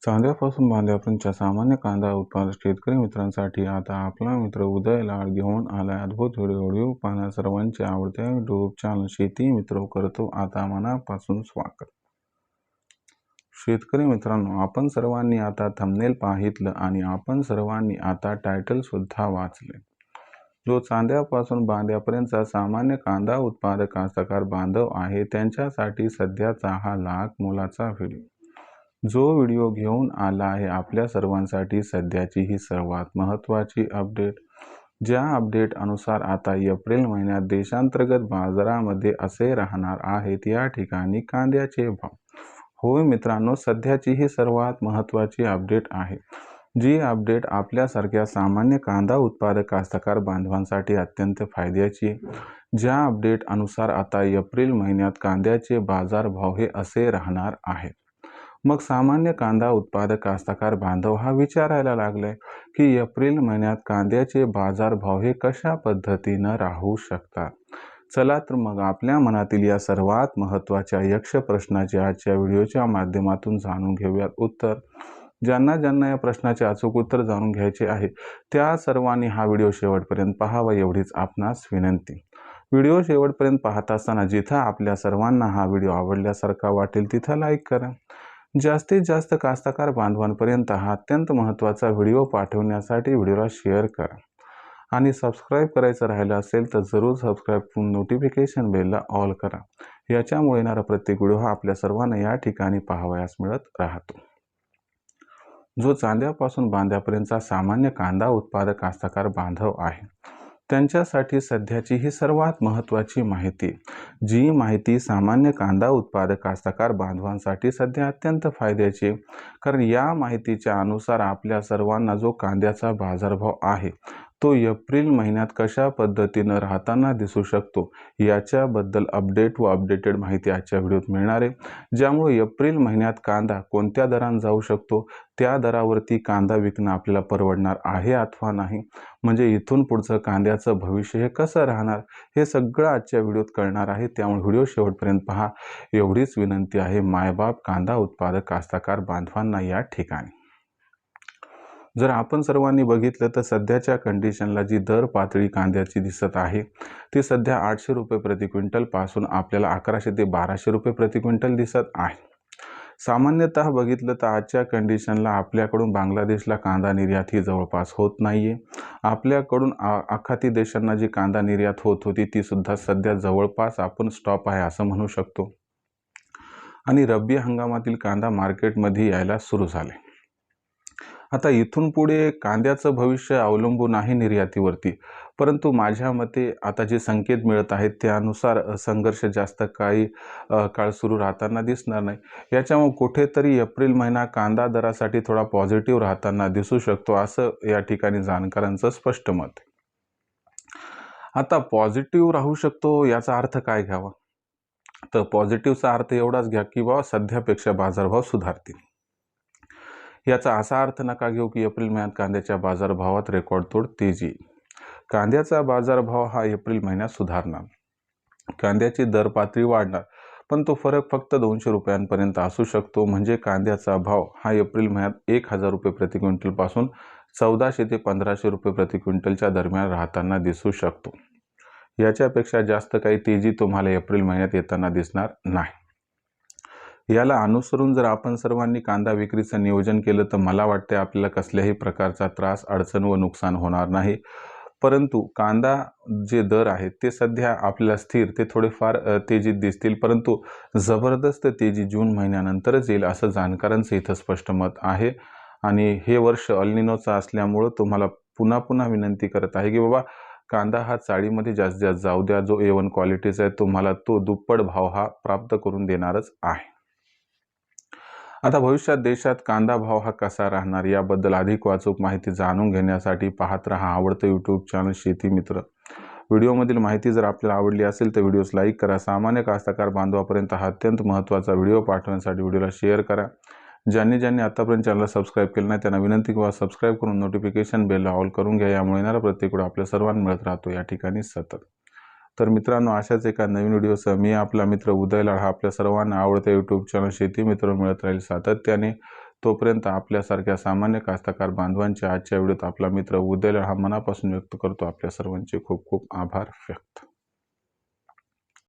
चांद्यापासून बांध्यापर्यंतच्या सामान्य कांदा उत्पादक शेतकरी मित्रांसाठी आता आपला मित्र उदय लाड घेऊन आलाय अद्भुत व्हिडिओ पाहण्या सर्वांचे आवडते यूट्यूब चॅनल शेती मित्र करतो आता मनापासून स्वागत। शेतकरी मित्रांनो, आपण सर्वांनी आता थंबनेल पाहितलं आणि आपण सर्वांनी आता टायटल सुद्धा वाचले। जो चांद्यापासून बांध्यापर्यंतचा सामान्य कांदा उत्पादक कास्तकार बांधव आहे त्यांच्यासाठी सध्याचा हा लाख मोलाचा व्हिडिओ। जो व्हिडिओ घेऊन आला आहे आपल्या सर्वांसाठी सध्याची ही सर्वात महत्त्वाची अपडेट। ज्या अपडेट अनुसार आता एप्रिल महिन्यात देशांतर्गत बाजारामध्ये असे राहणार आहेत या ठिकाणी कांद्याचे भाव। होय मित्रांनो, सध्याची ही सर्वात महत्त्वाची अपडेट आहे। जी अपडेट आपल्यासारख्या सामान्य कांदा उत्पादक कास्तकार बांधवांसाठी अत्यंत फायद्याची आहे। ज्या अपडेट अनुसार आता एप्रिल महिन्यात कांद्याचे बाजारभाव हे असे राहणार आहेत। मग सामान्य कांदा उत्पादक कास्तकार बांधव हा विचारायला लागलाय की एप्रिल महिन्यात कांद्याचे बाजारभाव हे कशा पद्धतीने राहू शकतात। चला तर मग आपल्या मनातील या सर्वात महत्त्वाच्या यक्ष प्रश्नाचे आजच्या व्हिडिओच्या माध्यमातून जाणून घेऊयात उत्तर। ज्यांना या प्रश्नाचे अचूक उत्तर जाणून घ्यायचे आहे त्या सर्वांनी हा व्हिडिओ शेवटपर्यंत पाहावा एवढीच आपणास विनंती। व्हिडिओ शेवटपर्यंत पाहत असताना जिथं आपल्या सर्वांना हा व्हिडिओ आवडल्यासारखा वाटेल तिथं लाईक करा। जास्तीत जास्त कास्तकार बांधवांपर्यंत हा अत्यंत महत्त्वाचा व्हिडिओ पाठवण्यासाठी व्हिडिओला शेअर करा आणि सबस्क्राईब करायचं राहिलं असेल तर जरूर सबस्क्राईब करून नोटिफिकेशन बेलला ऑल करा। याच्यामुळे येणारा प्रत्येक व्हिडिओ हा आपल्या सर्वांना या ठिकाणी पाहावयास मिळत राहतो। जो चांद्यापासून बांध्यापर्यंतचा सामान्य कांदा उत्पादक कास्तकार बांधव आहे त्यांच्यासाठी सध्याची ही सर्वात महत्त्वाची माहिती। जी माहिती सामान्य कांदा उत्पादक कास्तकार बांधवांसाठी सध्या अत्यंत फायद्याची आहे, कारण या माहितीच्या अनुसार आपल्या सर्वांना जो कांद्याचा बाजारभाव आहे तो एप्रिल महिन्यात कशा पद्धतीने राहताना दिसू शकतो याच्याबद्दल अपडेट व अपडेटेड माहिती आजच्या व्हिडिओत मिळणार आहे। ज्यामुळे एप्रिल महिन्यात कांदा कोणत्या दराने जाऊ शकतो, त्या दरावरती कांदा विकणं आपल्याला परवडणार आहे अथवा नाही, म्हणजे इथून पुढचं कांद्याचं भविष्य हे कसं राहणार हे सगळं आजच्या व्हिडिओत कळणार आहे। त्यामुळे व्हिडिओ शेवटपर्यंत पहा एवढीच विनंती आहे मायबाप कांदा उत्पादक कास्तकार बांधवांना या ठिकाणी। जर आपण सर्वांनी बघितलं तर सध्याच्या कंडिशनला जी दर पातळी कांद्याची दिसत आहे ती सध्या 800 रुपये प्रति क्विंटल पासून आपल्याला 1100 ते 1200 रुपये प्रति क्विंटल दिसत आहे। सामान्यतः बघितलं तर आजच्या कंडिशनला आपल्याकडून बांगलादेशला कांदा निर्यात ही जवळपास होत नाहीये। आपल्याकडून आखाती देशांना जी कांदा निर्यात होत होती ती सुद्धा सध्या जवळपास आपण स्टॉप आहे असं म्हणू शकतो आणि रब्बी हंगामातील कांदा मार्केटमध्ये यायला सुरू झाले। आता इथून पुढे कांद्याचं भविष्य अवलंबून आहे निर्यातीवरती, परंतु माझ्या मते आता जे संकेत मिळत आहेत त्यानुसार संघर्ष जास्त काही काळ सुरू राहताना दिसणार नाही। याच्यामुळे कुठेतरी एप्रिल महिना कांदा दरासाठी थोडा पॉझिटिव्ह राहताना दिसू शकतो असं या ठिकाणी जाणकारांचं स्पष्ट मत आहे। आता पॉझिटिव्ह राहू शकतो याचा अर्थ काय घ्यावा, तर पॉझिटिव्हचा अर्थ एवढाच घ्या की बाबा सध्यापेक्षा बाजारभाव सुधारतील। याचा असा अर्थ नका घेऊ की एप्रिल महिन्यात कांद्याच्या बाजारभावात रेकॉर्डतोड तेजी। कांद्याचा बाजारभाव हा एप्रिल महिन्यात सुधारणार, कांद्याची दर पातळी वाढणार, पण तो फरक फक्त 200 रुपयांपर्यंत असू शकतो। म्हणजे कांद्याचा भाव हा एप्रिल महिन्यात 1000 रुपये प्रति क्विंटल पासून 1400 ते 1500 रुपये प्रति क्विंटलच्या दरम्यान राहताना दिसू शकतो। याच्यापेक्षा जास्त काही तेजी तुम्हाला एप्रिल महिन्यात येताना दिसणार नाही। याला अनुसरून जर आपण सर्वांनी कांदा विक्रीचं नियोजन केलं तर मला वाटते आपल्याला कसल्याही प्रकारचा त्रास अडचण व नुकसान होणार नाही। परंतु कांदा जे दर आहेत ते सध्या आपल्याला स्थिर ते थोडेफार तेजीत दिसतील, परंतु जबरदस्त तेजी जून महिन्यानंतरच येईल असं जाणकारांचं इथं स्पष्ट मत आहे। आणि हे वर्ष अल्निनोचं असल्यामुळं तुम्हाला पुन्हा विनंती करत आहे की बाबा कांदा हा चाळीमध्ये जास्तीत जास्त जाऊ द्या। जो A1 क्वालिटीचा आहे तुम्हाला तो दुप्पट भाव हा प्राप्त करून देणारच आहे। आता भविष्यात देशात कांदा भाव हा कसा राहणार याबद्दल अधिक अचूक माहिती जाणून घेण्यासाठी पाहत रहा आवडतं यूट्यूब चॅनल शेती मित्र। व्हिडिओमधील माहिती जर आपल्याला आवडली असेल तर व्हिडिओस लाईक करा। सामान्य कास्तकार बांधवापर्यंत हा अत्यंत महत्त्वाचा व्हिडिओ पाठवण्यासाठी व्हिडिओला शेअर करा। ज्यांनी आतापर्यंत चॅनलला सबस्क्राईब केलं नाही त्यांना विनंती किंवा सबस्क्राईब करून नोटिफिकेशन बेलला ऑल करून घ्या। यामुळे येणारा प्रत्येक व्हिडिओ आपल्या सर्वांना मिळत राहतो या ठिकाणी सतत। तर मित्रांनो, अशाच एका नवीन व्हिडिओसह मी आपला मित्र उदय लाड हा आपल्या सर्वांना आवडत्या यूट्यूब चॅनल शेती मित्र मिळत राहील सातत्याने। तोपर्यंत आपल्यासारख्या सामान्य कास्तकार बांधवांच्या आजच्या व्हिडिओत आपला मित्र उदय हा मनापासून व्यक्त करतो. आपल्या सर्वांचे खूप खूप आभार व्यक्त.